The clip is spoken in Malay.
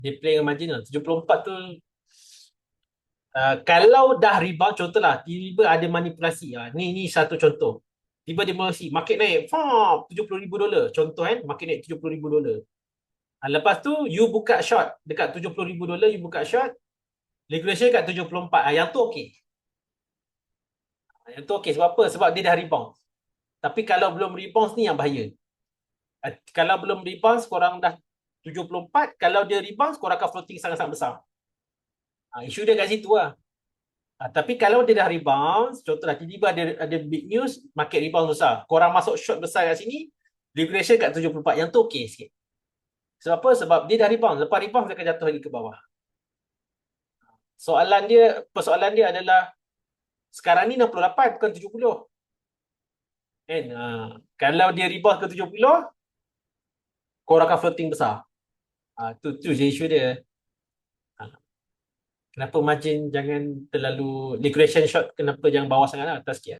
Dia play dengan marginal. 74 tu kalau dah rebound, contohlah tiba-tiba ada manipulasi. Ni satu contoh. Tiba dia mesti market naik, $70,000. Contoh kan, market naik $70,000. Lepas tu you buka short dekat $70,000, you buka short, liquidation kat 74. Yang tu okey. Yang tu okey sebab apa? Sebab dia dah rebound. Tapi kalau belum rebound ni yang bahaya. Kalau belum rebound korang dah 74, kalau dia rebound korang akan floating sangat-sangat besar. Isu dia kat situ lah. Tapi kalau dia dah rebound, contohlah tiba-tiba ada big news, market rebound besar. Korang masuk short besar kat sini, liquidation kat 74. Yang tu okey sikit. Sebab apa? Sebab dia dah rebound. Lepas rebound dia akan jatuh lagi ke bawah. Persoalan dia adalah sekarang ni 68 bukan 70. Kan? Kalau dia rebound ke 70, korang akan floating besar. Tu je isu dia. Kenapa margin jangan terlalu liquidation short, kenapa jangan bawah sangat lah, atas sikit.